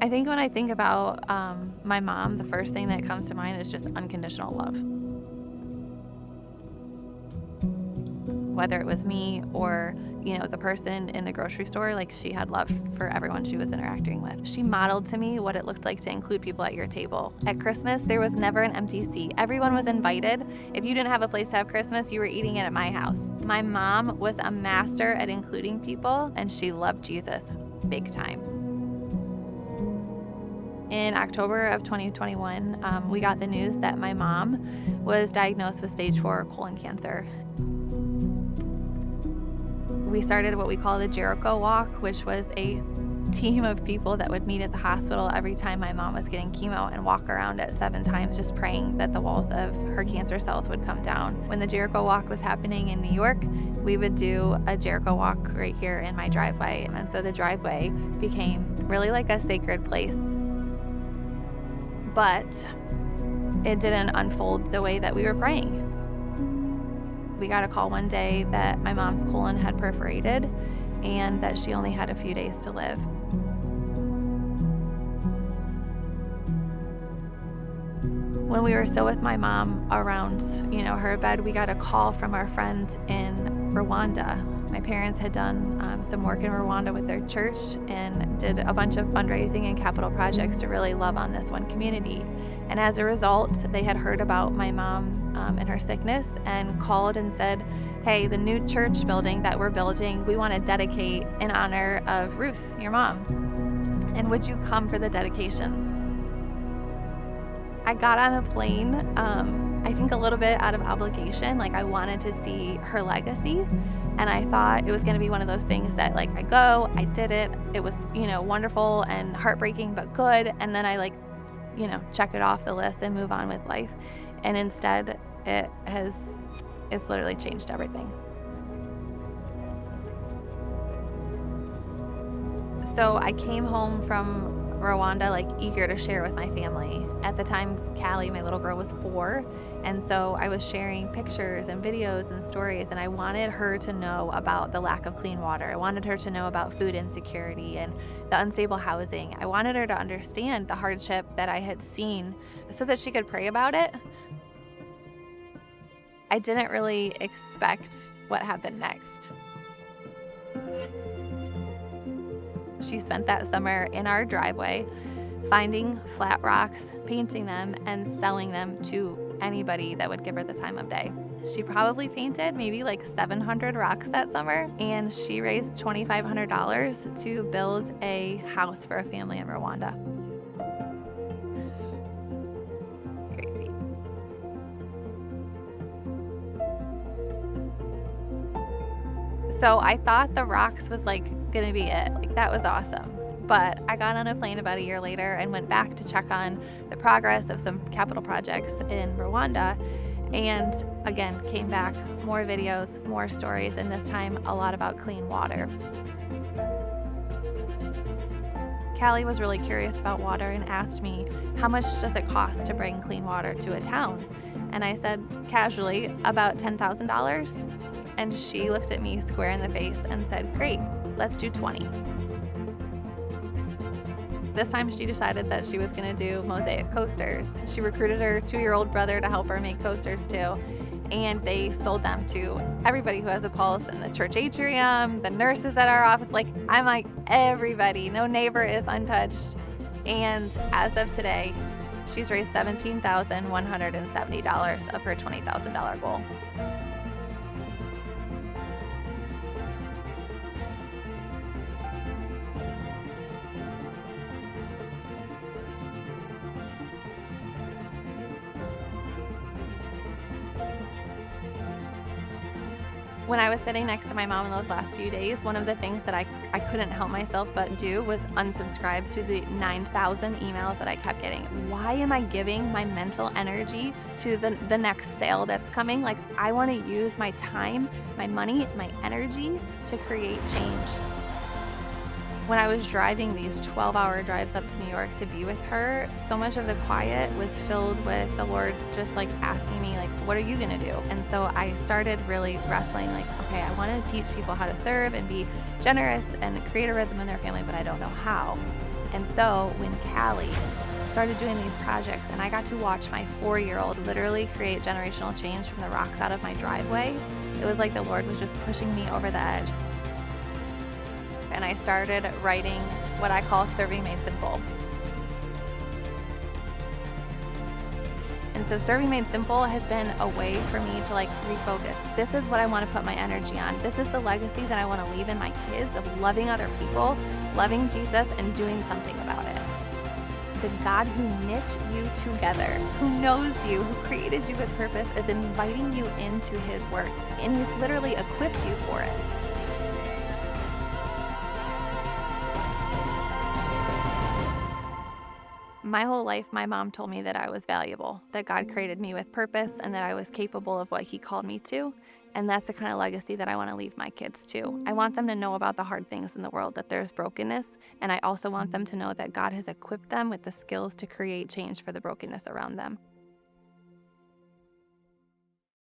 I think when I think about my mom, the first thing that comes to mind is just unconditional love. Whether it was me or, the person in the grocery store, like she had love for everyone she was interacting with. She modeled to me what it looked like to include people at your table. At Christmas, there was never an empty seat. Everyone was invited. If you didn't have a place to have Christmas, you were eating it at my house. My mom was a master at including people, and she loved Jesus big time. In October of 2021, we got the news that my mom was diagnosed with stage 4 colon cancer. We started what we call the Jericho Walk, which was a team of people that would meet at the hospital every time my mom was getting chemo and walk around it 7 times just praying that the walls of her cancer cells would come down. When the Jericho Walk was happening in New York, we would do a Jericho Walk right here in my driveway. And so the driveway became really like a sacred place. But it didn't unfold the way that we were praying. We got a call one day that my mom's colon had perforated and that she only had a few days to live. When we were still with my mom around, her bed, we got a call from our friend in Rwanda. My parents had done some work in Rwanda with their church and did a bunch of fundraising and capital projects to really love on this one community. And as a result, they had heard about my mom and her sickness and called and said, hey, the new church building that we're building, we want to dedicate in honor of Ruth, your mom. And would you come for the dedication? I got on a plane, I think a little bit out of obligation. Like I wanted to see her legacy. And I thought it was going to be one of those things that I go, I did it. It was, wonderful and heartbreaking, but good. And then I check it off the list and move on with life. And instead it's literally changed everything. So I came home from Rwanda, eager to share with my family. At the time, Callie, my little girl, was 4. And so I was sharing pictures and videos and stories, and I wanted her to know about the lack of clean water. I wanted her to know about food insecurity and the unstable housing. I wanted her to understand the hardship that I had seen so that she could pray about it. I didn't really expect what happened next. She spent that summer in our driveway, finding flat rocks, painting them, and selling them to anybody that would give her the time of day. She probably painted maybe 700 rocks that summer, and she raised $2,500 to build a house for a family in Rwanda. Crazy. So I thought the rocks was gonna be it. That was awesome. But I got on a plane about a year later and went back to check on the progress of some capital projects in Rwanda. And again, came back, more videos, more stories, and this time a lot about clean water. Callie was really curious about water and asked me, how much does it cost to bring clean water to a town? And I said casually, about $10,000. And she looked at me square in the face and said, great, let's do 20. This time she decided that she was going to do mosaic coasters. She recruited her 2-year-old brother to help her make coasters too. And they sold them to everybody who has a pulse in the church atrium, the nurses at our office. Everybody, no neighbor is untouched. And as of today, she's raised $17,170 of her $20,000 goal. When I was sitting next to my mom in those last few days, one of the things that I couldn't help myself but do was unsubscribe to the 9,000 emails that I kept getting. Why am I giving my mental energy to the next sale that's coming? I want to use my time, my money, my energy to create change. When I was driving these 12-hour drives up to New York to be with her, so much of the quiet was filled with the Lord just asking me, what are you gonna do? And so I started really wrestling, okay, I want to teach people how to serve and be generous and create a rhythm in their family, but I don't know how. And so when Callie started doing these projects and I got to watch my 4-year-old literally create generational change from the rocks out of my driveway, it was like the Lord was just pushing me over the edge. And I started writing what I call Serving Made Simple. And so Serving Made Simple has been a way for me to refocus. This is what I want to put my energy on. This is the legacy that I want to leave in my kids of loving other people, loving Jesus, and doing something about it. The God who knit you together, who knows you, who created you with purpose, is inviting you into his work, and he's literally equipped you for it. My whole life, my mom told me that I was valuable, that God created me with purpose, and that I was capable of what he called me to. And that's the kind of legacy that I want to leave my kids to. I want them to know about the hard things in the world, that there's brokenness. And I also want them to know that God has equipped them with the skills to create change for the brokenness around them.